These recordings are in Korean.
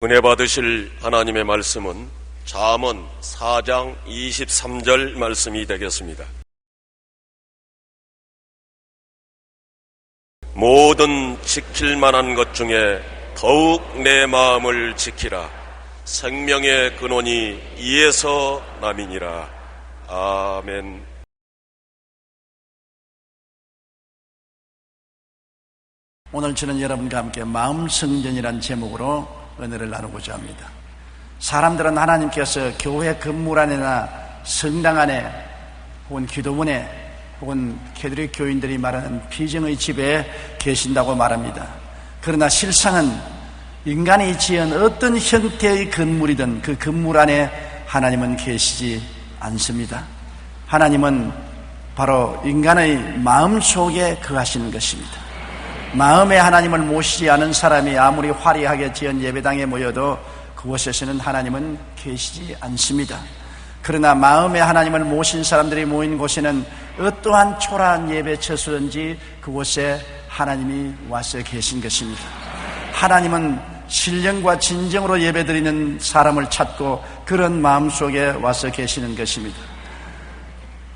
은혜 받으실 하나님의 말씀은 잠언 4장 23절 말씀이 되겠습니다. 모든 지킬 만한 것 중에 더욱 내 마음을 지키라. 생명의 근원이 이에서 남이니라. 아멘. 오늘 저는 여러분과 함께 마음성전이라는 제목으로 은혜를 나누고자 합니다. 사람들은 하나님께서 교회 건물 안에나 성당 안에 혹은 기도원에 혹은 캐톨릭 교인들이 말하는 비정의 집에 계신다고 말합니다. 그러나 실상은 인간이 지은 어떤 형태의 건물이든 그 건물 안에 하나님은 계시지 않습니다. 하나님은 바로 인간의 마음 속에 거하시는 것입니다. 마음에 하나님을 모시지 않은 사람이 아무리 화려하게 지은 예배당에 모여도 그곳에서는 하나님은 계시지 않습니다. 그러나 마음에 하나님을 모신 사람들이 모인 곳에는 어떠한 초라한 예배 처소든지 그곳에 하나님이 와서 계신 것입니다. 하나님은 신령과 진정으로 예배드리는 사람을 찾고 그런 마음 속에 와서 계시는 것입니다.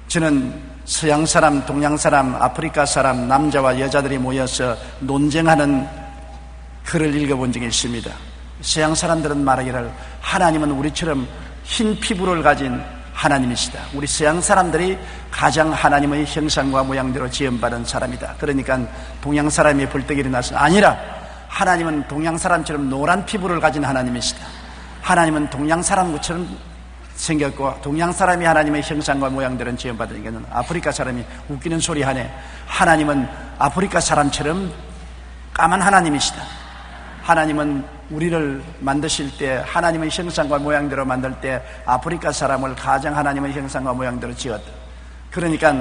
저는 서양 사람, 동양 사람, 아프리카 사람, 남자와 여자들이 모여서 논쟁하는 글을 읽어본 적이 있습니다. 서양 사람들은 말하기를 하나님은 우리처럼 흰 피부를 가진 하나님이시다. 우리 서양 사람들이 가장 하나님의 형상과 모양대로 지음받은 사람이다. 그러니까 동양 사람이 벌떡 일어나서 아니라 하나님은 동양 사람처럼 노란 피부를 가진 하나님이시다. 하나님은 동양 사람처럼 생겼고 동양 사람이 하나님의 형상과 모양대로 지음받으니까 아프리카 사람이 웃기는 소리 하네. 하나님은 아프리카 사람처럼 까만 하나님이시다. 하나님은 우리를 만드실 때 하나님의 형상과 모양대로 만들 때 아프리카 사람을 가장 하나님의 형상과 모양대로 지었다. 그러니까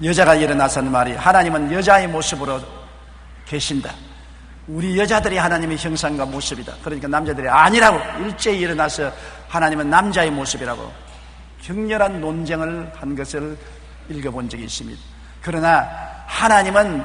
여자가 일어나서 하는 말이 하나님은 여자의 모습으로 계신다. 우리 여자들이 하나님의 형상과 모습이다. 그러니까 남자들이 아니라고 일제히 일어나서 하나님은 남자의 모습이라고 격렬한 논쟁을 한 것을 읽어본 적이 있습니다. 그러나 하나님은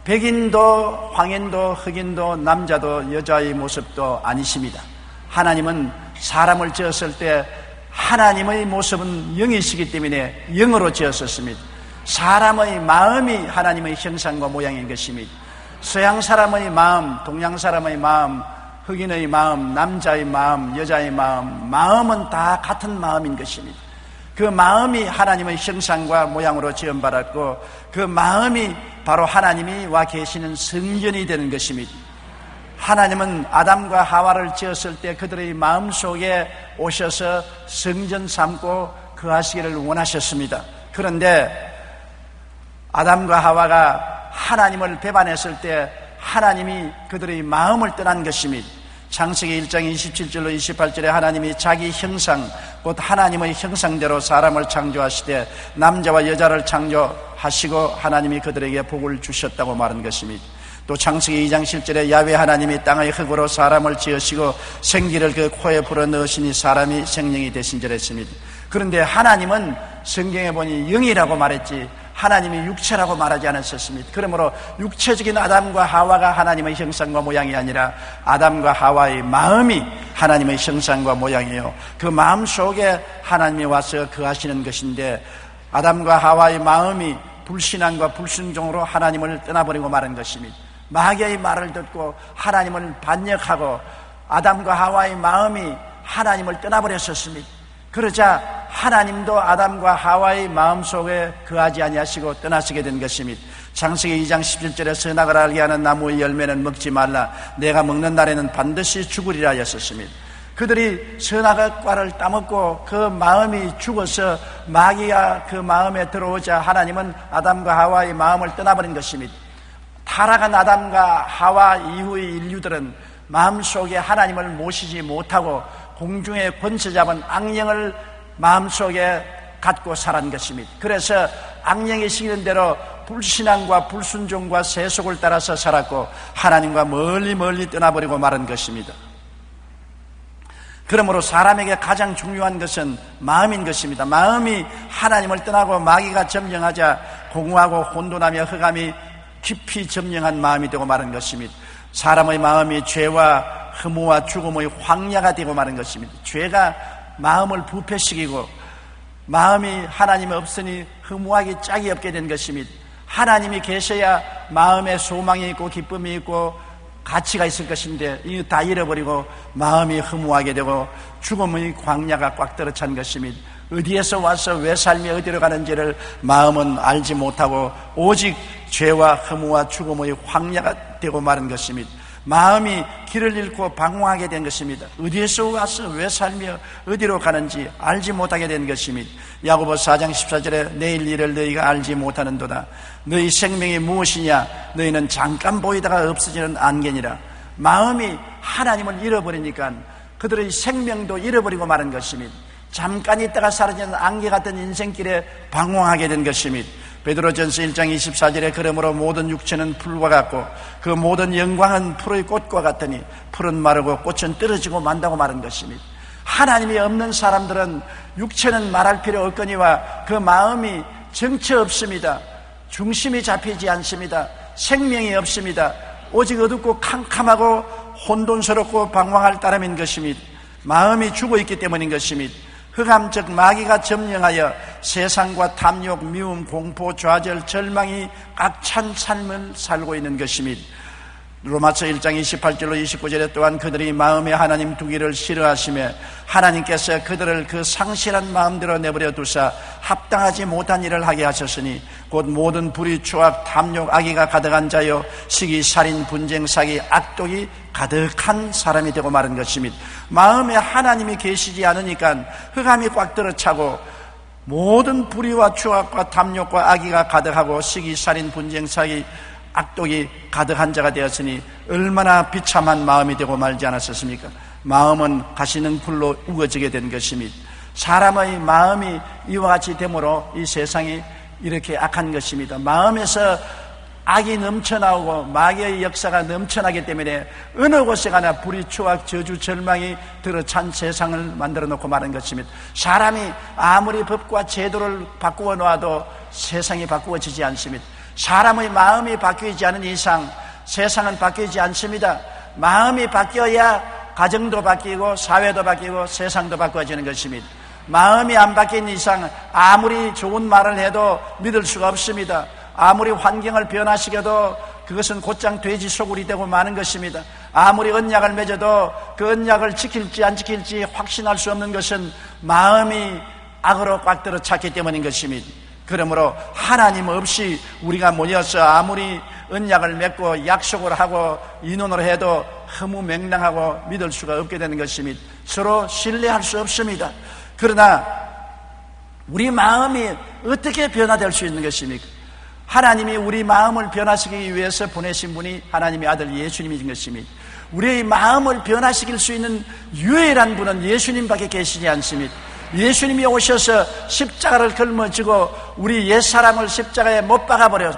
백인도 황인도 흑인도 남자도 여자의 모습도 아니십니다. 하나님은 사람을 지었을 때 하나님의 모습은 영이시기 때문에 영으로 지었었습니다. 사람의 마음이 하나님의 형상과 모양인 것입니다. 서양 사람의 마음, 동양 사람의 마음, 흑인의 마음, 남자의 마음, 여자의 마음, 마음은 다 같은 마음인 것입니다. 그 마음이 하나님의 형상과 모양으로 지음받았고 그 마음이 바로 하나님이 와 계시는 성전이 되는 것입니다. 하나님은 아담과 하와를 지었을 때 그들의 마음속에 오셔서 성전 삼고 거하시기를 원하셨습니다. 그런데 아담과 하와가 하나님을 배반했을 때 하나님이 그들의 마음을 떠난 것입니다. 창세기 1장 27절로 28절에 하나님이 자기 형상 곧 하나님의 형상대로 사람을 창조하시되 남자와 여자를 창조하시고 하나님이 그들에게 복을 주셨다고 말한 것입니다. 또 창세기 2장 7절에 야훼 하나님이 땅의 흙으로 사람을 지으시고 생기를 그 코에 불어넣으시니 사람이 생명이 되신 줄 했습니다. 그런데 하나님은 성경에 보니 영이라고 말했지 하나님이 육체라고 말하지 않았었습니다. 그러므로 육체적인 아담과 하와가 하나님의 형상과 모양이 아니라 아담과 하와의 마음이 하나님의 형상과 모양이에요. 그 마음 속에 하나님이 와서 거하시는 것인데 아담과 하와의 마음이 불신앙과 불순종으로 하나님을 떠나버리고 말한 것입니다. 마귀의 말을 듣고 하나님을 반역하고 아담과 하와의 마음이 하나님을 떠나버렸었습니다. 그러자 하나님도 아담과 하와의 마음속에 거하지 아니하시고 떠나시게 된 것입니다. 창세기 2장 17절에 선악을 알게 하는 나무의 열매는 먹지 말라 내가 먹는 날에는 반드시 죽으리라 하셨습니다. 그들이 선악의 과를 따먹고 그 마음이 죽어서 마귀가 그 마음에 들어오자 하나님은 아담과 하와의 마음을 떠나버린 것입니다. 타락한 아담과 하와 이후의 인류들은 마음속에 하나님을 모시지 못하고 공중에 권세 잡은 악령을 마음속에 갖고 살은 것입니다. 그래서 악령이 시키는 대로 불신앙과 불순종과 세속을 따라서 살았고 하나님과 멀리 떠나버리고 말은 것입니다. 그러므로 사람에게 가장 중요한 것은 마음인 것입니다. 마음이 하나님을 떠나고 마귀가 점령하자 공허하고 혼돈하며 흑암이 깊이 점령한 마음이 되고 말은 것입니다. 사람의 마음이 죄와 허무와 죽음의 황야가 되고 마는 것입니다. 죄가 마음을 부패시키고 마음이 하나님 없으니 허무하기 짝이 없게 된 것입니다. 하나님이 계셔야 마음에 소망이 있고 기쁨이 있고 가치가 있을 것인데 이거 다 잃어버리고 마음이 허무하게 되고 죽음의 광야가 꽉 들어찬 것입니다. 어디에서 와서 왜 삶이 어디로 가는지를 마음은 알지 못하고 오직 죄와 허무와 죽음의 황야가 되고 마는 것입니다. 마음이 길을 잃고 방황하게 된 것입니다. 어디에서 와서 왜 삶이 어디로 가는지 알지 못하게 된 것입니다. 야고보서 4장 14절에 내일 일을 너희가 알지 못하는도다. 너희 생명이 무엇이냐? 너희는 잠깐 보이다가 없어지는 안개니라. 마음이 하나님을 잃어버리니까 그들의 생명도 잃어버리고 마는 것입니다. 잠깐 있다가 사라지는 안개 같은 인생길에 방황하게 된 것입니다. 베드로전서 1장 24절에 그러므로 모든 육체는 풀과 같고 그 모든 영광은 풀의 꽃과 같으니 풀은 마르고 꽃은 떨어지고 만다고 말한 것입니다. 하나님이 없는 사람들은 육체는 말할 필요 없거니와 그 마음이 정체 없습니다. 중심이 잡히지 않습니다. 생명이 없습니다. 오직 어둡고 캄캄하고 혼돈스럽고 방황할 따름인 것입니다. 마음이 죽어있기 때문인 것입니다. 흑암 즉 마귀가 점령하여 세상과 탐욕, 미움, 공포, 좌절, 절망이 꽉 찬 삶을 살고 있는 것입니다. 로마서 1장 28절로 29절에 또한 그들이 마음에 하나님 두기를 싫어하시며 하나님께서 그들을 그 상실한 마음대로 내버려 두사 합당하지 못한 일을 하게 하셨으니 곧 모든 불의, 추악, 탐욕, 악의가 가득한 자요 시기, 살인, 분쟁, 사기, 악독이 가득한 사람이 되고 마는 것입니다. 마음에 하나님이 계시지 않으니까 흑암이 꽉 들어차고 모든 불의와 추악과 탐욕과 악의가 가득하고 시기, 살인, 분쟁, 사기, 악독이 가득한 자가 되었으니 얼마나 비참한 마음이 되고 말지 않았었습니까? 마음은 가시는 불로 우거지게 된 것입니다. 사람의 마음이 이와 같이 되므로 이 세상이 이렇게 악한 것입니다. 마음에서 악이 넘쳐나오고 마귀의 역사가 넘쳐나기 때문에 어느 곳에 가나 불의, 추악, 저주, 절망이 들어찬 세상을 만들어 놓고 마는 것입니다. 사람이 아무리 법과 제도를 바꾸어 놓아도 세상이 바꾸어지지 않습니다. 사람의 마음이 바뀌지 않은 이상 세상은 바뀌지 않습니다. 마음이 바뀌어야 가정도 바뀌고 사회도 바뀌고 세상도 바꿔지는 것입니다. 마음이 안 바뀐 이상 아무리 좋은 말을 해도 믿을 수가 없습니다. 아무리 환경을 변화시켜도 그것은 곧장 돼지 소굴이 되고 마는 것입니다. 아무리 언약을 맺어도 그 언약을 지킬지 안 지킬지 확신할 수 없는 것은 마음이 악으로 꽉 들어 찼기 때문인 것입니다. 그러므로 하나님 없이 우리가 모여서 아무리 언약을 맺고 약속을 하고 인원을 해도 허무맹랑하고 믿을 수가 없게 되는 것입니다. 서로 신뢰할 수 없습니다. 그러나 우리 마음이 어떻게 변화될 수 있는 것입니까? 하나님이 우리 마음을 변화시키기 위해서 보내신 분이 하나님의 아들 예수님인 것입니다. 우리의 마음을 변화시킬 수 있는 유일한 분은 예수님밖에 계시지 않습니다. 예수님이 오셔서 십자가를 걸머지고 우리 옛사람을 십자가에 못 박아버려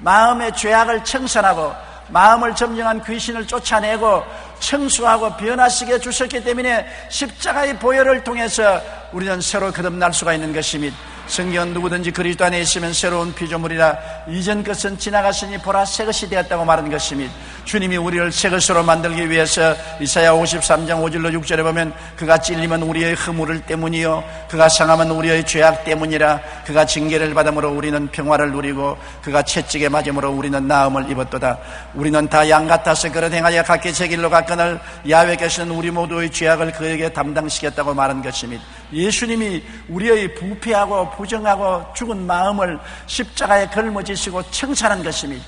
마음의 죄악을 청산하고 마음을 점령한 귀신을 쫓아내고 청소하고 변화시켜 주셨기 때문에 십자가의 보혈을 통해서 우리는 새로 거듭날 수가 있는 것입니다. 성경은 누구든지 그리스도 안에 있으면 새로운 피조물이라 이전 것은 지나갔으니 보라 새 것이 되었다고 말한 것입니다. 주님이 우리를 새 것으로 만들기 위해서 이사야 53장 5절로 6절에 보면 그가 찔리면 우리의 허물 때문이요 그가 상하면 우리의 죄악 때문이라 그가 징계를 받음으로 우리는 평화를 누리고 그가 채찍에 맞음으로 우리는 나음을 입었도다. 우리는 다 양 같아서 그릇 행하여 각기 제 길로 갔거늘 야훼께서는 우리 모두의 죄악을 그에게 담당시켰다고 말한 것입니다. 예수님이 우리의 부패하고 부정하고 죽은 마음을 십자가에 걸머지시고 청산한 것입니다.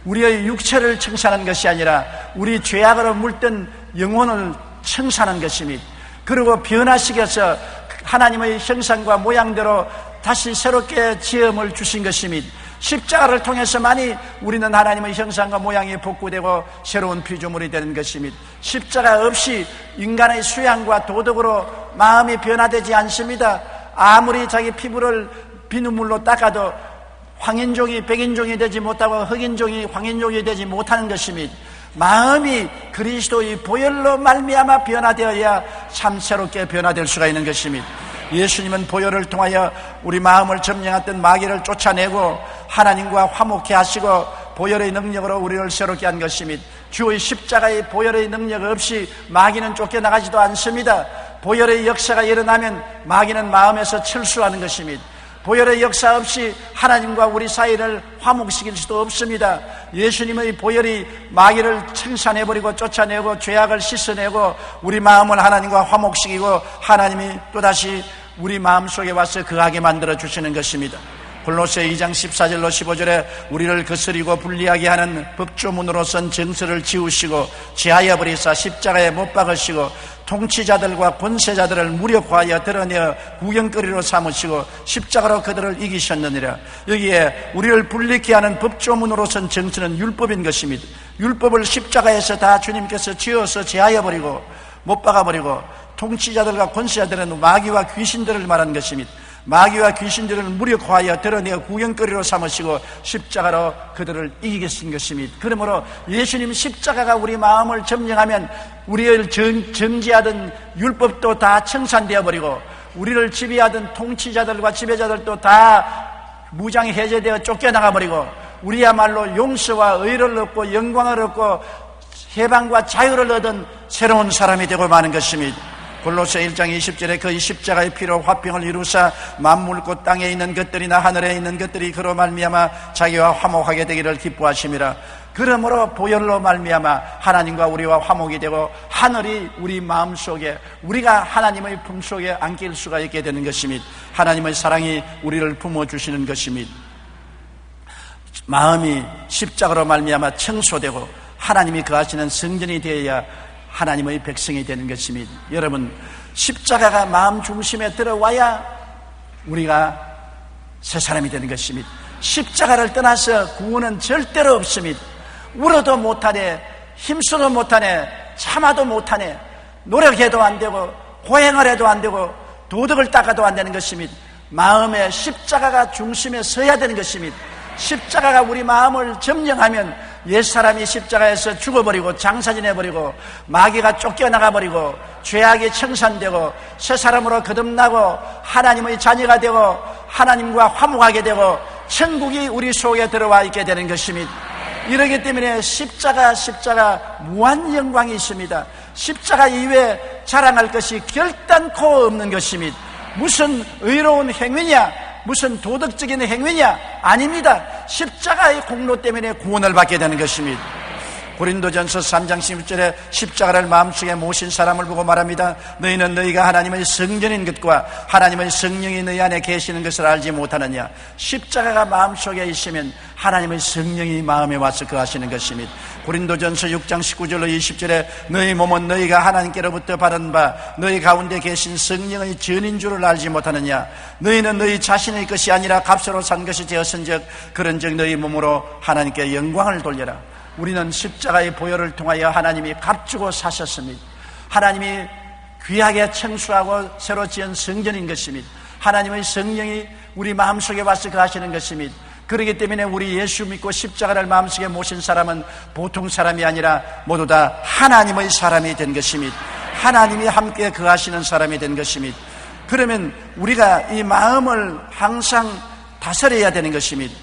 우리의 육체를 청산한 것이 아니라 우리 죄악으로 물든 영혼을 청산한 것입니다. 그리고 변화시켜서 하나님의 형상과 모양대로 다시 새롭게 지음을 주신 것입니다. 십자가를 통해서만이 우리는 하나님의 형상과 모양이 복구되고 새로운 피조물이 되는 것입니다. 십자가 없이 인간의 수양과 도덕으로 마음이 변화되지 않습니다. 아무리 자기 피부를 비눗물로 닦아도 황인종이 백인종이 되지 못하고 흑인종이 황인종이 되지 못하는 것입니다. 마음이 그리스도의 보혈로 말미암아 변화되어야 참 새롭게 변화될 수가 있는 것입니다. 예수님은 보혈을 통하여 우리 마음을 점령했던 마귀를 쫓아내고 하나님과 화목케 하시고 보혈의 능력으로 우리를 새롭게 한 것입니다. 주의 십자가의 보혈의 능력 없이 마귀는 쫓겨나가지도 않습니다. 보혈의 역사가 일어나면 마귀는 마음에서 철수하는 것입니다. 보혈의 역사 없이 하나님과 우리 사이를 화목시킬 수도 없습니다. 예수님의 보혈이 마귀를 청산해버리고 쫓아내고 죄악을 씻어내고 우리 마음을 하나님과 화목시키고 하나님이 또다시 우리 마음속에 와서 거하게 만들어 주시는 것입니다. 골로새 2장 14절로 15절에 우리를 거스리고 불리하게 하는 법조문으로선 정서를 지우시고 제하여 버리사 십자가에 못 박으시고 통치자들과 권세자들을 무력화하여 드러내어 구경거리로 삼으시고 십자가로 그들을 이기셨느니라. 여기에 우리를 불리게 하는 법조문으로선 정서는 율법인 것입니다. 율법을 십자가에서 다 주님께서 지어서 제하여 버리고 못 박아버리고 통치자들과 권세자들은 마귀와 귀신들을 말한 것입니다. 마귀와 귀신들을 무력화하여 드러내어 구경거리로 삼으시고 십자가로 그들을 이기신 것입니다. 그러므로 예수님 십자가가 우리 마음을 점령하면 우리를 정지하던 율법도 다 청산되어 버리고 우리를 지배하던 통치자들과 지배자들도 다 무장이 해제되어 쫓겨나가 버리고 우리야말로 용서와 의를 얻고 영광을 얻고 해방과 자유를 얻은 새로운 사람이 되고 마는 것입니다. 골로새 1장 20절에 그의 십자가의 피로 화평을 이루사 만물 곧 땅에 있는 것들이나 하늘에 있는 것들이 그로 말미암아 자기와 화목하게 되기를 기뻐하심이라. 그러므로 보혈로 말미암아 하나님과 우리와 화목이 되고 하늘이 우리 마음속에 우리가 하나님의 품속에 안길 수가 있게 되는 것입니다. 하나님의 사랑이 우리를 품어주시는 것입니다. 마음이 십자가로 말미암아 청소되고 하나님이 거하시는 성전이 되어야 하나님의 백성이 되는 것입니다. 여러분, 십자가가 마음 중심에 들어와야 우리가 새 사람이 되는 것입니다. 십자가를 떠나서 구원은 절대로 없습니다. 울어도 못하네, 힘써도 못하네, 참아도 못하네, 노력해도 안 되고 고행을 해도 안 되고 도덕을 닦아도 안 되는 것입니다. 마음에 십자가가 중심에 서야 되는 것입니다. 십자가가 우리 마음을 점령하면 옛사람이 십자가에서 죽어버리고 장사지내버리고 마귀가 쫓겨나가버리고 죄악이 청산되고 새사람으로 거듭나고 하나님의 자녀가 되고 하나님과 화목하게 되고 천국이 우리 속에 들어와 있게 되는 것입니다. 이러기 때문에 십자가 무한 영광이 있습니다. 십자가 이외에 자랑할 것이 결단코 없는 것입니다. 무슨 의로운 행위냐, 무슨 도덕적인 행위냐? 아닙니다. 십자가의 공로 때문에 구원을 받게 되는 것입니다. 고린도전서 3장 16절에 십자가를 마음속에 모신 사람을 보고 말합니다. 너희는 너희가 하나님의 성전인 것과 하나님의 성령이 너희 안에 계시는 것을 알지 못하느냐. 십자가가 마음속에 있으면 하나님의 성령이 마음에 와서 거하시는 것입니다. 고린도전서 6장 19절로 20절에 너희 몸은 너희가 하나님께로부터 받은 바 너희 가운데 계신 성령의 전인 줄을 알지 못하느냐. 너희는 너희 자신의 것이 아니라 값으로 산 것이 되었은즉 그런즉 너희 몸으로 하나님께 영광을 돌려라. 우리는 십자가의 보혈을 통하여 하나님이 값주고 사셨습니다. 하나님이 귀하게 청수하고 새로 지은 성전인 것입니다. 하나님의 성령이 우리 마음속에 와서 거하시는 것입니다. 그렇기 때문에 우리 예수 믿고 십자가를 마음속에 모신 사람은 보통 사람이 아니라 모두 다 하나님의 사람이 된 것입니다. 하나님이 함께 거하시는 사람이 된 것입니다. 그러면 우리가 이 마음을 항상 다스려야 되는 것입니다.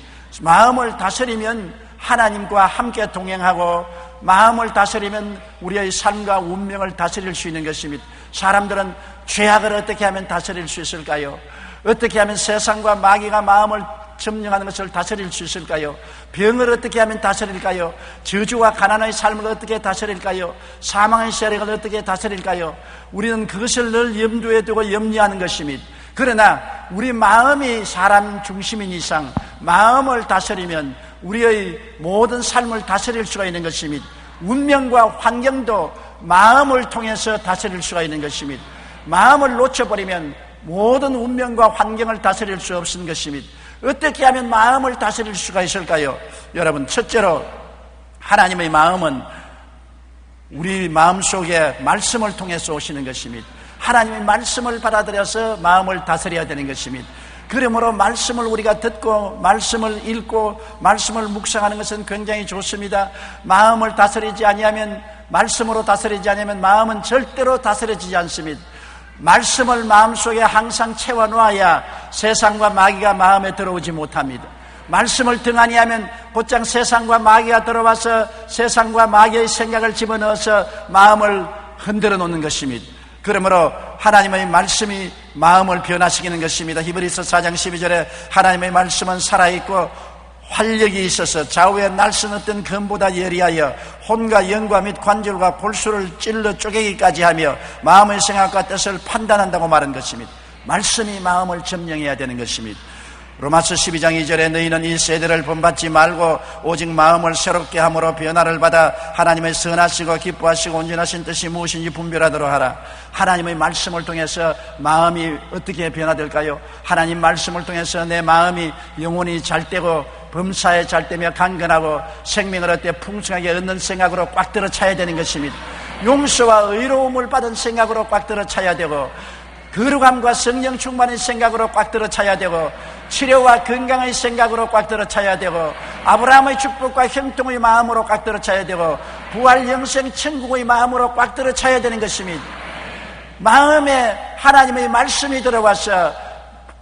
마음을 다스리면 하나님과 함께 동행하고 마음을 다스리면 우리의 삶과 운명을 다스릴 수 있는 것입니다. 사람들은 죄악을 어떻게 하면 다스릴 수 있을까요? 어떻게 하면 세상과 마귀가 마음을 점령하는 것을 다스릴 수 있을까요? 병을 어떻게 하면 다스릴까요? 저주와 가난의 삶을 어떻게 다스릴까요? 사망의 세력을 어떻게 다스릴까요? 우리는 그것을 늘 염두에 두고 염려하는 것입니다. 그러나 우리 마음이 사람 중심인 이상 마음을 다스리면 우리의 모든 삶을 다스릴 수가 있는 것입니다. 운명과 환경도 마음을 통해서 다스릴 수가 있는 것입니다. 마음을 놓쳐버리면 모든 운명과 환경을 다스릴 수 없는 것입니다. 어떻게 하면 마음을 다스릴 수가 있을까요? 여러분, 첫째로 하나님의 마음은 우리 마음속에 말씀을 통해서 오시는 것입니다. 하나님의 말씀을 받아들여서 마음을 다스려야 되는 것입니다. 그러므로 말씀을 우리가 듣고 말씀을 읽고 말씀을 묵상하는 것은 굉장히 좋습니다. 마음을 다스리지 아니하면, 말씀으로 다스리지 아니하면 마음은 절대로 다스려지지 않습니다. 말씀을 마음속에 항상 채워놓아야 세상과 마귀가 마음에 들어오지 못합니다. 말씀을 등한히 하면 곧장 세상과 마귀가 들어와서 세상과 마귀의 생각을 집어넣어서 마음을 흔들어 놓는 것입니다. 그러므로 하나님의 말씀이 마음을 변화시키는 것입니다. 히브리서 4장 12절에 하나님의 말씀은 살아있고 활력이 있어서 좌우에 날선 어떤 검보다 예리하여 혼과 영과 및 관절과 골수를 찔러 쪼개기까지 하며 마음의 생각과 뜻을 판단한다고 말한 것입니다. 말씀이 마음을 점령해야 되는 것입니다. 로마서 12장 2절에 너희는 이 세대를 본받지 말고 오직 마음을 새롭게 함으로 변화를 받아 하나님의 선하시고 기뻐하시고 온전하신 뜻이 무엇인지 분별하도록 하라. 하나님의 말씀을 통해서 마음이 어떻게 변화될까요? 하나님 말씀을 통해서 내 마음이 영혼이 잘되고 범사에 잘되며 강건하고 생명을 얻되 풍성하게 얻는 생각으로 꽉 들어 차야 되는 것입니다. 용서와 의로움을 받은 생각으로 꽉 들어 차야 되고 거룩함과 성령 충만의 생각으로 꽉 들어 차야 되고 치료와 건강의 생각으로 꽉 들어 차야 되고 아브라함의 축복과 형통의 마음으로 꽉 들어 차야 되고 부활 영생 천국의 마음으로 꽉 들어 차야 되는 것입니다. 마음에 하나님의 말씀이 들어와서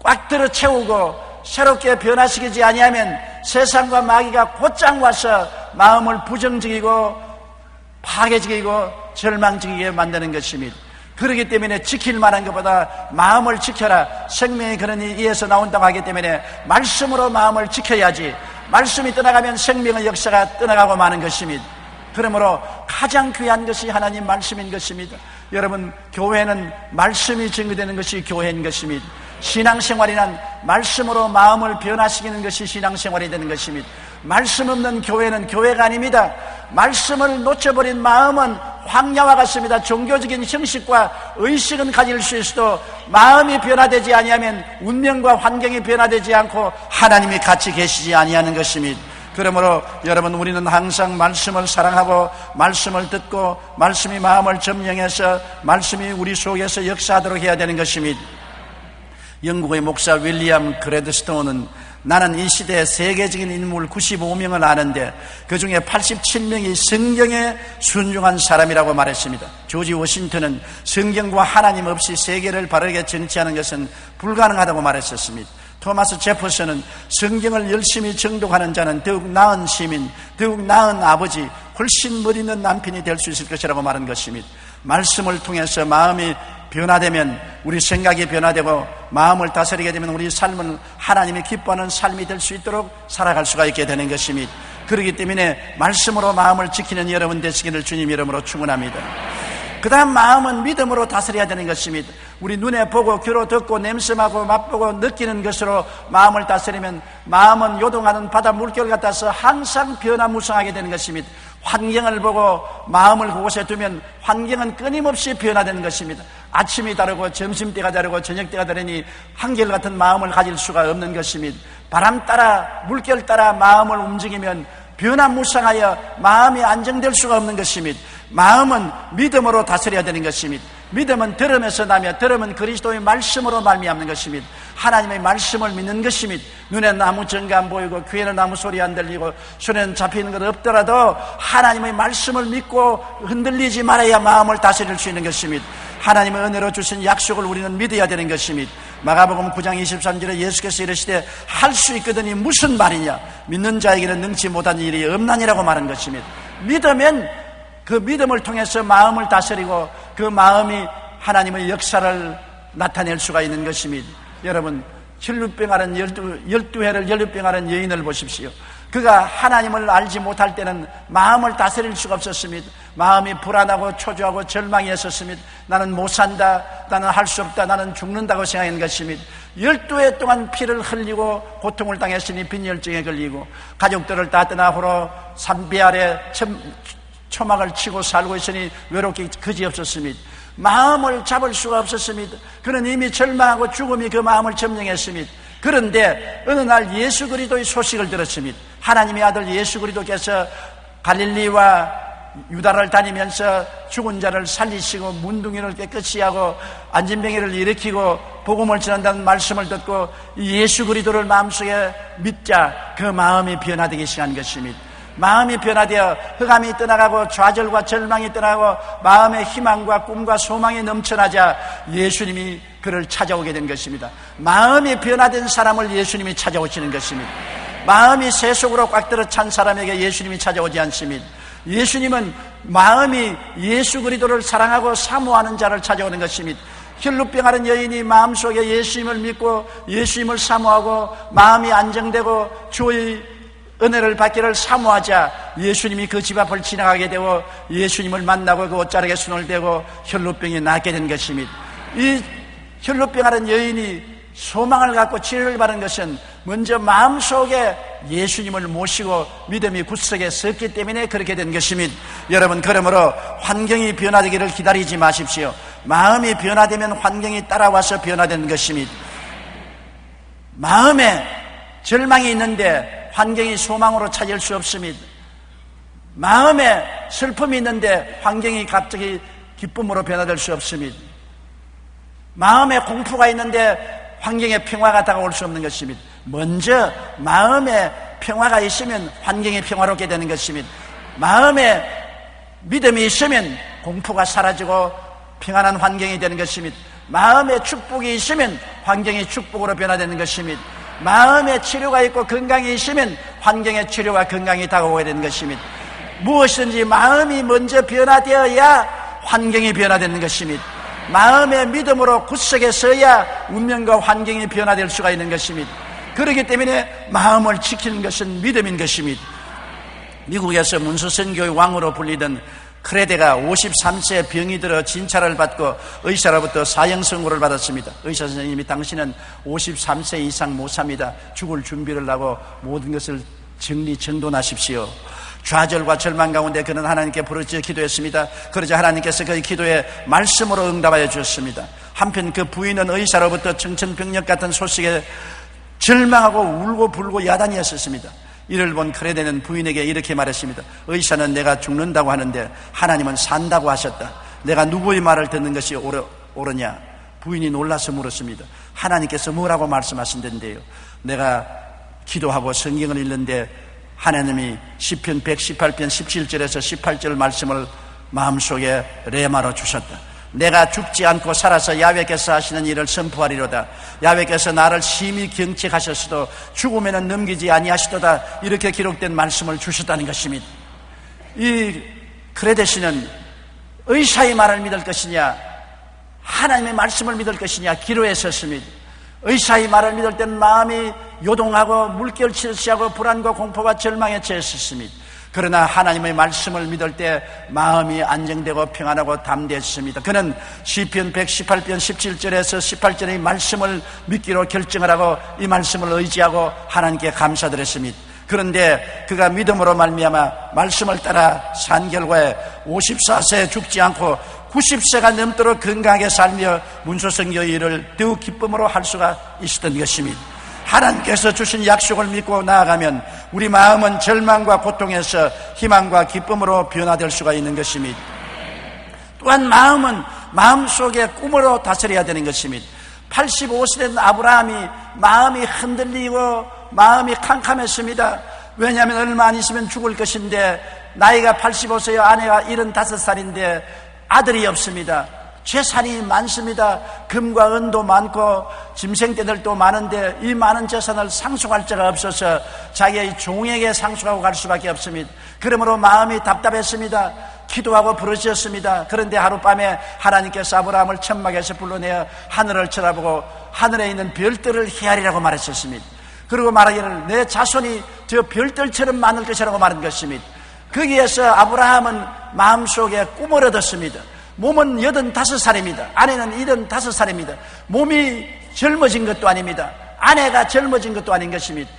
꽉 들어 채우고 새롭게 변화시키지 아니하면 세상과 마귀가 곧장 와서 마음을 부정적이고 파괴적이고 절망적이게 만드는 것입니다. 그렇기 때문에 지킬 만한 것보다 마음을 지켜라. 생명의 근원이 이에서 나온다고 하기 때문에 말씀으로 마음을 지켜야지. 말씀이 떠나가면 생명의 역사가 떠나가고 마는 것입니다. 그러므로 가장 귀한 것이 하나님 말씀인 것입니다. 여러분, 교회는 말씀이 증거되는 것이 교회인 것입니다. 신앙생활이란 말씀으로 마음을 변화시키는 것이 신앙생활이 되는 것입니다. 말씀 없는 교회는 교회가 아닙니다. 말씀을 놓쳐버린 마음은 황야와 같습니다. 종교적인 형식과 의식은 가질 수 있어도 마음이 변화되지 아니하면 운명과 환경이 변화되지 않고 하나님이 같이 계시지 아니하는 것입니다. 그러므로 여러분, 우리는 항상 말씀을 사랑하고 말씀을 듣고 말씀이 마음을 점령해서 말씀이 우리 속에서 역사하도록 해야 되는 것입니다. 영국의 목사 윌리엄 그레드스톤은 나는 이 시대의 세계적인 인물 95명을 아는데 그 중에 87명이 성경에 순종한 사람이라고 말했습니다. 조지 워싱턴은 성경과 하나님 없이 세계를 바르게 정치하는 것은 불가능하다고 말했었습니다. 토마스 제퍼슨은 성경을 열심히 정독하는 자는 더욱 나은 시민, 더욱 나은 아버지, 훨씬 멋있는 남편이 될 수 있을 것이라고 말한 것입니다. 말씀을 통해서 마음이 변화되면 우리 생각이 변화되고 마음을 다스리게 되면 우리 삶은 하나님이 기뻐하는 삶이 될 수 있도록 살아갈 수가 있게 되는 것입니다. 그렇기 때문에 말씀으로 마음을 지키는 여러분 되시기를 주님 이름으로 축원합니다. 그 다음 마음은 믿음으로 다스려야 되는 것입니다. 우리 눈에 보고 귀로 듣고 냄새하고 맛보고 느끼는 것으로 마음을 다스리면 마음은 요동하는 바다 물결 같아서 항상 변화무쌍하게 되는 것입니다. 환경을 보고 마음을 그곳에 두면 환경은 끊임없이 변화되는 것입니다. 아침이 다르고 점심때가 다르고 저녁때가 다르니 한결같은 마음을 가질 수가 없는 것입니다. 바람 따라 물결 따라 마음을 움직이면 변화무쌍하여 마음이 안정될 수가 없는 것입니다. 마음은 믿음으로 다스려야 되는 것입니다. 믿음은 들음에서 나며 들음은 그리스도의 말씀으로 말미암는 것입니다. 하나님의 말씀을 믿는 것입니다. 눈에는 아무 증거 안 보이고 귀에는 아무 소리 안 들리고 손에는 잡히는 것 없더라도 하나님의 말씀을 믿고 흔들리지 말아야 마음을 다스릴 수 있는 것입니다. 하나님의 은혜로 주신 약속을 우리는 믿어야 되는 것입니다. 마가복음 9장 23절에 예수께서 이르시되 할 수 있거든이 무슨 말이냐, 믿는 자에게는 능치 못한 일이 없나니라고 말한 것입니다. 믿으면 그 믿음을 통해서 마음을 다스리고 그 마음이 하나님의 역사를 나타낼 수가 있는 것입니다. 여러분, 혈루병 앓은 12회를 혈루병 앓은 여인을 보십시오. 그가 하나님을 알지 못할 때는 마음을 다스릴 수가 없었습니다. 마음이 불안하고 초조하고 절망했었습니다. 나는 못 산다, 나는 할 수 없다, 나는 죽는다고 생각한 것입니다. 12회 동안 피를 흘리고 고통을 당했으니 빈혈증에 걸리고 가족들을 다 떠나후로 산비 아래 초막을 치고 살고 있으니 외롭게 그지없었습니다. 마음을 잡을 수가 없었습니다. 그는 이미 절망하고 죽음이 그 마음을 점령했습니다. 그런데 어느 날 예수 그리스도의 소식을 들었습니다. 하나님의 아들 예수 그리스도께서 갈릴리와 유다를 다니면서 죽은 자를 살리시고 문둥이를 깨끗이 하고 안진뱅이를 일으키고 복음을 전한다는 말씀을 듣고 예수 그리스도를 마음속에 믿자 그 마음이 변화되기 시작한 것입니다. 마음이 변화되어 흑암이 떠나가고 좌절과 절망이 떠나고 마음의 희망과 꿈과 소망이 넘쳐나자 예수님이 그를 찾아오게 된 것입니다. 마음이 변화된 사람을 예수님이 찾아오시는 것입니다. 마음이 세속으로 꽉 들어 찬 사람에게 예수님이 찾아오지 않습니다. 예수님은 마음이 예수 그리스도를 사랑하고 사모하는 자를 찾아오는 것입니다. 혈루병하는 여인이 마음속에 예수님을 믿고 예수님을 사모하고 마음이 안정되고 주의 은혜를 받기를 사모하자 예수님이 그 집 앞을 지나가게 되고 예수님을 만나고 그 옷자락에 손을 대고 혈루병이 낫게 된 것입니다. 이 혈루병하는 여인이 소망을 갖고 치료를 받은 것은 먼저 마음속에 예수님을 모시고 믿음이 굳세게 섰기 때문에 그렇게 된 것입니다. 여러분, 그러므로 환경이 변화되기를 기다리지 마십시오. 마음이 변화되면 환경이 따라와서 변화되는 것입니다. 마음에 절망이 있는데 환경이 소망으로 차질 수 없습니다. 마음에 슬픔이 있는데 환경이 갑자기 기쁨으로 변화될 수 없습니다. 마음에 공포가 있는데 환경에 평화가 다가올 수 없는 것입니다. 먼저 마음에 평화가 있으면 환경이 평화롭게 되는 것입니다. 마음에 믿음이 있으면 공포가 사라지고 평안한 환경이 되는 것입니다. 마음에 축복이 있으면 환경이 축복으로 변화되는 것입니다. 마음에 치료가 있고 건강이 있으면 환경의 치료와 건강이 다가오게 되는 것입니다. 무엇이든지 마음이 먼저 변화되어야 환경이 변화되는 것입니다. 마음의 믿음으로 굳세게 서야 운명과 환경이 변화될 수가 있는 것입니다. 그렇기 때문에 마음을 지키는 것은 믿음인 것입니다. 미국에서 문수선교의 왕으로 불리던 크레데가 53세에 병이 들어 진찰을 받고 의사로부터 사형 선고를 받았습니다. 의사 선생님이 당신은 53세 이상 못 삽니다. 죽을 준비를 하고 모든 것을 정돈하십시오. 좌절과 절망 가운데 그는 하나님께 부르짖어 기도했습니다. 그러자 하나님께서 그의 기도에 말씀으로 응답하여 주셨습니다. 한편 그 부인은 의사로부터 청천벽력 같은 소식에 절망하고 울고 불고 야단이었습니다. 이를 본 크레데는 부인에게 이렇게 말했습니다. 의사는 내가 죽는다고 하는데 하나님은 산다고 하셨다. 내가 누구의 말을 듣는 것이 옳으냐? 부인이 놀라서 물었습니다. 하나님께서 뭐라고 말씀하신던데요? 내가 기도하고 성경을 읽는데 하나님이 시편 118편 17절에서 18절 말씀을 마음속에 레마로 주셨다. 내가 죽지 않고 살아서 야훼께서 하시는 일을 선포하리로다. 야훼께서 나를 심히 경책하셨어도 죽음에는 넘기지 아니하시도다. 이렇게 기록된 말씀을 주셨다는 것입니다. 이 크레데 씨는 의사의 말을 믿을 것이냐 하나님의 말씀을 믿을 것이냐 기로에 섰습니다. 의사의 말을 믿을 때는 마음이 요동하고 물결치시하고 불안과 공포와 절망에 처했습니다. 그러나 하나님의 말씀을 믿을 때 마음이 안정되고 평안하고 담대했습니다. 그는 시편 118편 17절에서 18절의 말씀을 믿기로 결정을 하고 이 말씀을 의지하고 하나님께 감사드렸습니다. 그런데 그가 믿음으로 말미암아 말씀을 따라 산 결과에 54세에 죽지 않고 90세가 넘도록 건강하게 살며 문수선교의 일을 더욱 기쁨으로 할 수가 있었던 것입니다. 하나님께서 주신 약속을 믿고 나아가면 우리 마음은 절망과 고통에서 희망과 기쁨으로 변화될 수가 있는 것입니다. 또한 마음은 마음속에 꿈으로 다스려야 되는 것입니다. 85세 된 아브라함이 마음이 흔들리고 마음이 캄캄했습니다. 왜냐하면 얼마 안 있으면 죽을 것인데 나이가 85세요 아내가 75살인데 아들이 없습니다. 재산이 많습니다. 금과 은도 많고 짐승떼들도 많은데 이 많은 재산을 상속할 자가 없어서 자기의 종에게 상속하고 갈 수밖에 없습니다. 그러므로 마음이 답답했습니다. 기도하고 부르짖었습니다. 그런데 하룻밤에 하나님께서 아브라함을 천막에서 불러내어 하늘을 쳐다보고 하늘에 있는 별들을 헤아리라고 말했었습니다. 그리고 말하기를 내 자손이 저 별들처럼 많을 것이라고 말한 것입니다. 거기에서 아브라함은 마음속에 꿈을 얻었습니다. 몸은 85살입니다. 아내는 75살입니다. 몸이 젊어진 것도 아닙니다. 아내가 젊어진 것도 아닌 것입니다.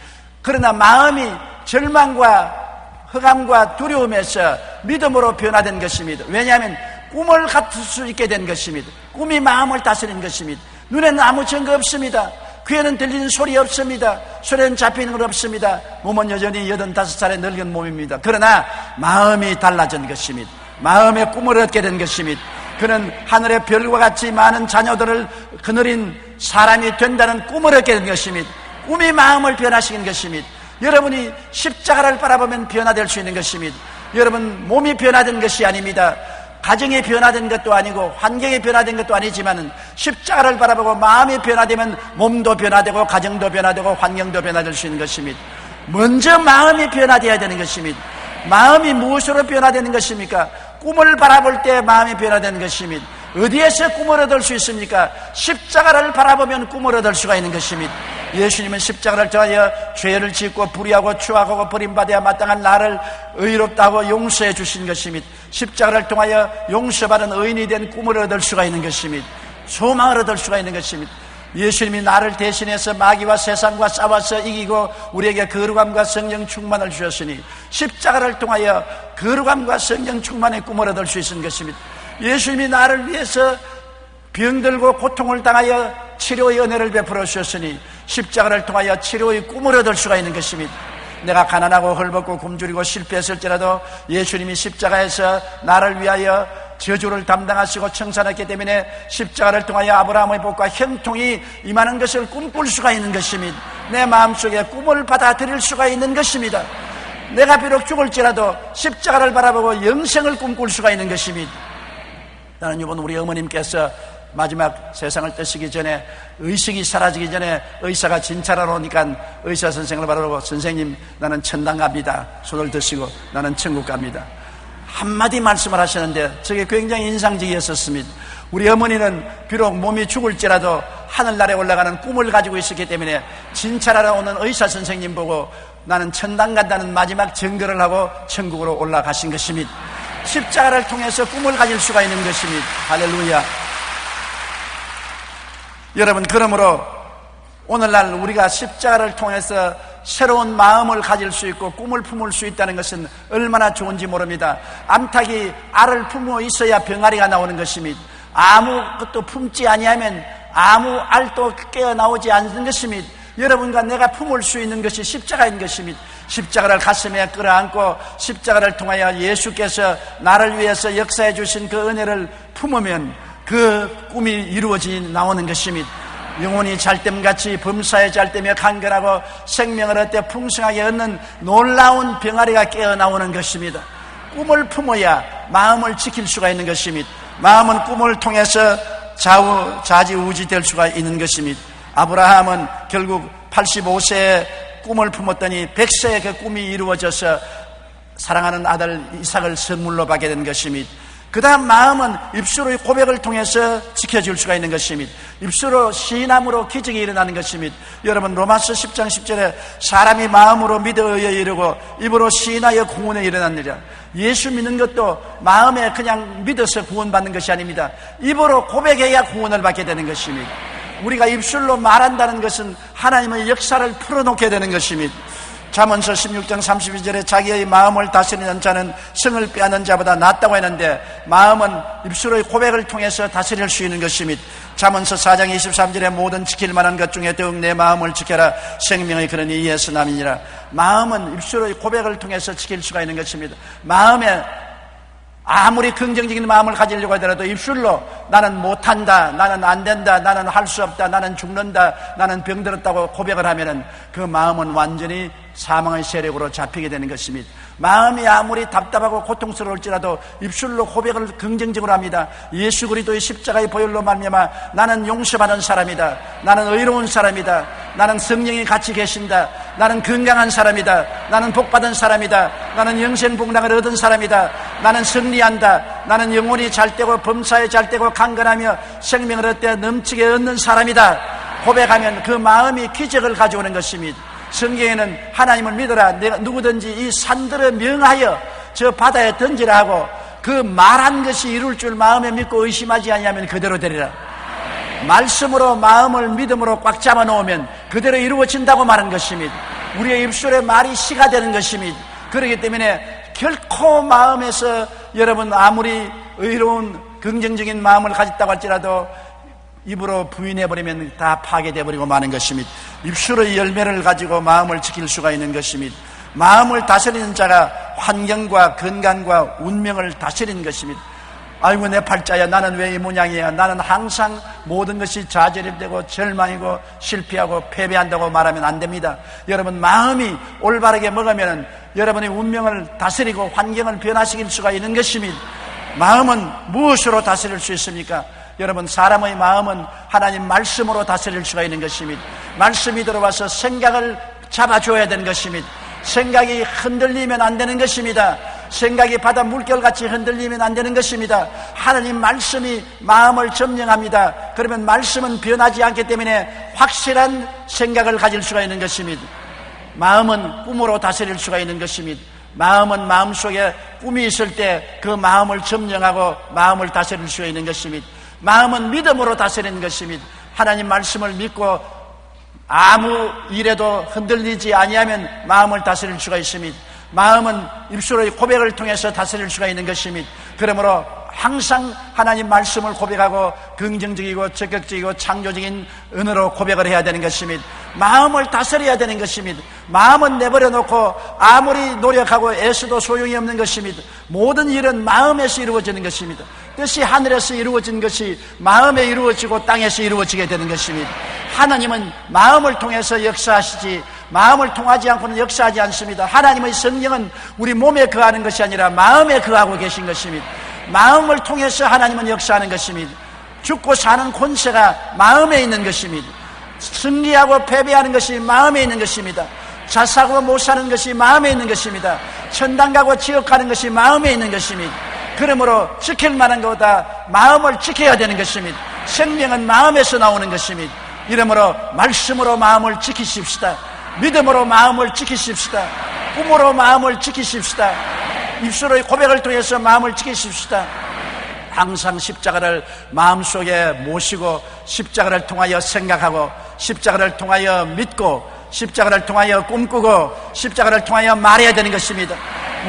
그러나 마음이 절망과 흑암과 두려움에서 믿음으로 변화된 것입니다. 왜냐하면 꿈을 갖출 수 있게 된 것입니다. 꿈이 마음을 다스리는 것입니다. 눈에는 아무 증거 없습니다. 귀에는 들리는 소리 없습니다. 소리는 잡히는 것 없습니다. 몸은 여전히 85살의 늙은 몸입니다. 그러나 마음이 달라진 것입니다. 마음의 꿈을 얻게 된 것입니다. 그는 하늘의 별과 같이 많은 자녀들을 거느린 사람이 된다는 꿈을 얻게 된 것입니다. 꿈이 마음을 변화시키는 것입니다. 여러분이 십자가를 바라보면 변화될 수 있는 것입니다. 여러분 몸이 변화된 것이 아닙니다. 가정이 변화된 것도 아니고 환경이 변화된 것도 아니지만 십자가를 바라보고 마음이 변화되면 몸도 변화되고 가정도 변화되고 환경도 변화될 수 있는 것입니다. 먼저 마음이 변화되어야 되는 것입니다. 마음이 무엇으로 변화되는 것입니까? 꿈을 바라볼 때 마음이 변화되는 것입니다. 어디에서 꿈을 얻을 수 있습니까? 십자가를 바라보면 꿈을 얻을 수가 있는 것입니다. 예수님은 십자가를 통하여 죄를 짓고 불의하고 추악하고 버림받아야 마땅한 나를 의롭다고 용서해 주신 것입니다. 십자가를 통하여 용서받은 의인이 된 꿈을 얻을 수가 있는 것입니다. 소망을 얻을 수가 있는 것입니다. 예수님이 나를 대신해서 마귀와 세상과 싸워서 이기고 우리에게 거룩함과 성령 충만을 주셨으니 십자가를 통하여 거룩함과 성령 충만의 꿈을 얻을 수 있는 것입니다. 예수님이 나를 위해서 병들고 고통을 당하여 치료의 은혜를 베풀어 주셨으니 십자가를 통하여 치료의 꿈을 얻을 수가 있는 것입니다. 내가 가난하고 헐벗고 굶주리고 실패했을지라도 예수님이 십자가에서 나를 위하여 저주를 담당하시고 청산했기 때문에 십자가를 통하여 아브라함의 복과 형통이 임하는 것을 꿈꿀 수가 있는 것입니다. 내 마음속에 꿈을 받아들일 수가 있는 것입니다. 내가 비록 죽을지라도 십자가를 바라보고 영생을 꿈꿀 수가 있는 것입니다. 나는 이번 우리 어머님께서 마지막 세상을 떠시기 전에 의식이 사라지기 전에 의사가 진찰하러 오니까 의사 선생을 바라보고 선생님 나는 천당 갑니다. 손을 드시고 나는 천국 갑니다. 한마디 말씀을 하시는데 저게 굉장히 인상적이었습니다. 우리 어머니는 비록 몸이 죽을지라도 하늘나라에 올라가는 꿈을 가지고 있었기 때문에 진찰하러 오는 의사 선생님 보고 나는 천당 간다는 마지막 증거를 하고 천국으로 올라가신 것입니다. 십자가를 통해서 꿈을 가질 수가 있는 것입니다. 할렐루야. 여러분, 그러므로 오늘날 우리가 십자가를 통해서 새로운 마음을 가질 수 있고 꿈을 품을 수 있다는 것은 얼마나 좋은지 모릅니다. 암탉이 알을 품어 있어야 병아리가 나오는 것입니다. 아무것도 품지 아니하면 아무 알도 깨어나오지 않는 것입니다. 여러분과 내가 품을 수 있는 것이 십자가인 것입니다. 십자가를 가슴에 끌어안고 십자가를 통하여 예수께서 나를 위해서 역사해 주신 그 은혜를 품으면 그 꿈이 이루어지 나오는 것입니다. 영혼이 잘됨같이 범사에 잘되며 강건하고 생명을 얻되 풍성하게 얻는 놀라운 병아리가 깨어나오는 것입니다. 꿈을 품어야 마음을 지킬 수가 있는 것입니다. 마음은 꿈을 통해서 좌지우지 될 수가 있는 것입니다. 아브라함은 결국 85세에 꿈을 품었더니 100세에 그 꿈이 이루어져서 사랑하는 아들 이삭을 선물로 받게 된 것입니다. 그 다음 마음은 입술의 고백을 통해서 지켜줄 수가 있는 것입니다. 입술로 시인함으로 기적이 일어나는 것입니다. 여러분, 로마서 10장 10절에 사람이 마음으로 믿어 이르고 입으로 시인하여 구원에 일어났느니라. 예수 믿는 것도 마음에 그냥 믿어서 구원받는 것이 아닙니다. 입으로 고백해야 구원을 받게 되는 것입니다. 우리가 입술로 말한다는 것은 하나님의 역사를 풀어놓게 되는 것입니다. 잠언서 16장 32절에 자기의 마음을 다스리는 자는 성을 빼앗는 자보다 낫다고 했는데 마음은 입술의 고백을 통해서 다스릴 수 있는 것입니다. 잠언서 4장 23절에 모든 지킬 만한 것 중에 더욱 내 마음을 지켜라. 생명의 근원이 이에서 남이니라. 마음은 입술의 고백을 통해서 지킬 수가 있는 것입니다. 마음에 아무리 긍정적인 마음을 가지려고 하더라도 입술로 나는 못한다, 나는 안 된다, 나는 할 수 없다, 나는 죽는다, 나는 병들었다고 고백을 하면은 그 마음은 완전히 사망의 세력으로 잡히게 되는 것입니다. 마음이 아무리 답답하고 고통스러울지라도 입술로 고백을 긍정적으로 합니다. 예수 그리스도의 십자가의 보혈로 말미암아 나는 용서받은 사람이다, 나는 의로운 사람이다, 나는 성령이 같이 계신다, 나는 건강한 사람이다, 나는 복받은 사람이다, 나는 영생 복락을 얻은 사람이다, 나는 승리한다, 나는 영혼이 잘되고 범사에 잘되고 강건하며 생명을 얻되 넘치게 얻는 사람이다. 고백하면 그 마음이 기적을 가져오는 것입니다. 성경에는 하나님을 믿어라, 내가 누구든지 이 산들을 명하여 저 바다에 던지라 하고 그 말한 것이 이룰 줄 마음에 믿고 의심하지 아니하면 그대로 되리라. 말씀으로 마음을 믿음으로 꽉 잡아 놓으면 그대로 이루어진다고 말한 것입니다. 우리의 입술에 말이 시가 되는 것입니다. 그렇기 때문에 결코 마음에서 여러분 아무리 의로운 긍정적인 마음을 가졌다고 할지라도 입으로 부인해버리면 다 파괴되어버리고 마는 것입니다. 입술의 열매를 가지고 마음을 지킬 수가 있는 것입니다. 마음을 다스리는 자가 환경과 건강과 운명을 다스리는 것입니다. 아이고 내 팔자야, 나는 왜 이 모양이야, 나는 항상 모든 것이 좌절되고 절망이고 실패하고 패배한다고 말하면 안 됩니다. 여러분, 마음이 올바르게 먹으면 여러분의 운명을 다스리고 환경을 변화시킬 수가 있는 것입니다. 마음은 무엇으로 다스릴 수 있습니까? 여러분, 사람의 마음은 하나님 말씀으로 다스릴 수가 있는 것입니다. 말씀이 들어와서 생각을 잡아줘야 되는 것입니다. 생각이 흔들리면 안 되는 것입니다. 생각이 바다 물결같이 흔들리면 안 되는 것입니다. 하나님 말씀이 마음을 점령합니다. 그러면 말씀은 변하지 않기 때문에 확실한 생각을 가질 수가 있는 것입니다. 마음은 꿈으로 다스릴 수가 있는 것입니다. 마음은 마음속에 꿈이 있을 때 그 마음을 점령하고 마음을 다스릴 수가 있는 것입니다. 마음은 믿음으로 다스리는 것입니다. 하나님 말씀을 믿고 아무 일에도 흔들리지 아니하면 마음을 다스릴 수가 있습니다. 마음은 입술의 고백을 통해서 다스릴 수가 있는 것입니다. 그러므로 항상 하나님 말씀을 고백하고 긍정적이고 적극적이고 창조적인 은혜로 고백을 해야 되는 것입니다. 마음을 다스려야 되는 것입니다. 마음은 내버려 놓고 아무리 노력하고 애써도 소용이 없는 것입니다. 모든 일은 마음에서 이루어지는 것입니다. 뜻이 하늘에서 이루어진 것이 마음에 이루어지고 땅에서 이루어지게 되는 것입니다. 하나님은 마음을 통해서 역사하시지 마음을 통하지 않고는 역사하지 않습니다. 하나님의 성령은 우리 몸에 거하는 것이 아니라 마음에 거하고 계신 것입니다. 마음을 통해서 하나님은 역사하는 것입니다. 죽고 사는 권세가 마음에 있는 것입니다. 승리하고 패배하는 것이 마음에 있는 것입니다. 자사고 못 사는 것이 마음에 있는 것입니다. 천당 가고 지옥 가는 것이 마음에 있는 것입니다. 그러므로 지킬 만한 것보다 마음을 지켜야 되는 것입니다. 생명은 마음에서 나오는 것입니다. 이러므로 말씀으로 마음을 지키십시다. 믿음으로 마음을 지키십시다. 꿈으로 마음을 지키십시다. 입술의 고백을 통해서 마음을 지키십시다. 항상 십자가를 마음속에 모시고 십자가를 통하여 생각하고 십자가를 통하여 믿고 십자가를 통하여 꿈꾸고 십자가를 통하여 말해야 되는 것입니다.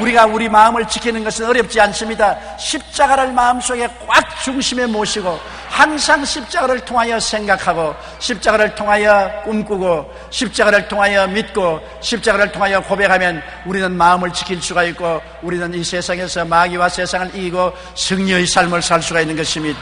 우리가 우리 마음을 지키는 것은 어렵지 않습니다. 십자가를 마음속에 꽉 중심에 모시고 항상 십자가를 통하여 생각하고 십자가를 통하여 꿈꾸고 십자가를 통하여 믿고 십자가를 통하여 고백하면 우리는 마음을 지킬 수가 있고 우리는 이 세상에서 마귀와 세상을 이기고 승리의 삶을 살 수가 있는 것입니다.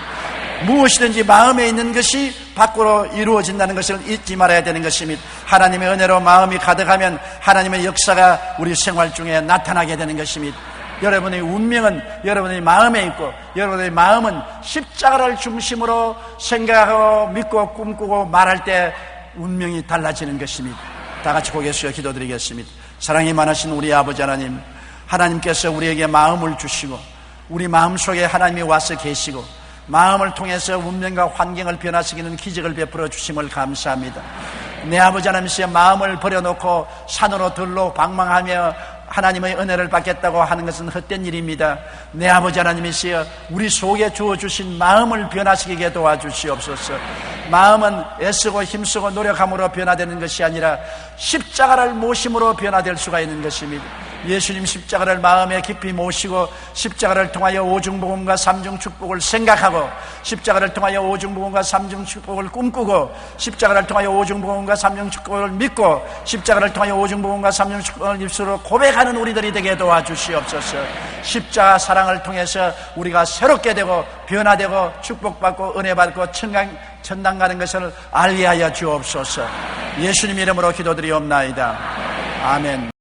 무엇이든지 마음에 있는 것이 밖으로 이루어진다는 것을 잊지 말아야 되는 것입니다. 하나님의 은혜로 마음이 가득하면 하나님의 역사가 우리 생활 중에 나타나게 되는 것입니다. 여러분의 운명은 여러분의 마음에 있고 여러분의 마음은 십자가를 중심으로 생각하고 믿고 꿈꾸고 말할 때 운명이 달라지는 것입니다. 다 같이 고개 숙여 기도드리겠습니다. 사랑이 많으신 우리 아버지 하나님, 하나님께서 우리에게 마음을 주시고 우리 마음속에 하나님이 와서 계시고 마음을 통해서 운명과 환경을 변화시키는 기적을 베풀어 주심을 감사합니다. 내 아버지 하나님께서 마음을 버려놓고 산으로 들로 방황하며 하나님의 은혜를 받겠다고 하는 것은 헛된 일입니다. 내 아버지 하나님이시여 우리 속에 주어주신 마음을 변화시키게 도와주시옵소서. 마음은 애쓰고 힘쓰고 노력함으로 변화되는 것이 아니라 십자가를 모심으로 변화될 수가 있는 것입니다. 예수님 십자가를 마음에 깊이 모시고 십자가를 통하여 오중복음과 삼중축복을 생각하고 십자가를 통하여 오중복음과 삼중축복을 꿈꾸고 십자가를 통하여 오중복음과 삼중축복을 믿고 십자가를 통하여 오중복음과 삼중축복을 입술로 고백하는 우리들이 되게 도와주시옵소서. 십자가 사랑을 통해서 우리가 새롭게 되고 변화되고 축복받고 은혜받고 천당 가는 것을 알게 하여 주옵소서. 예수님 이름으로 기도드리옵나이다. 아멘.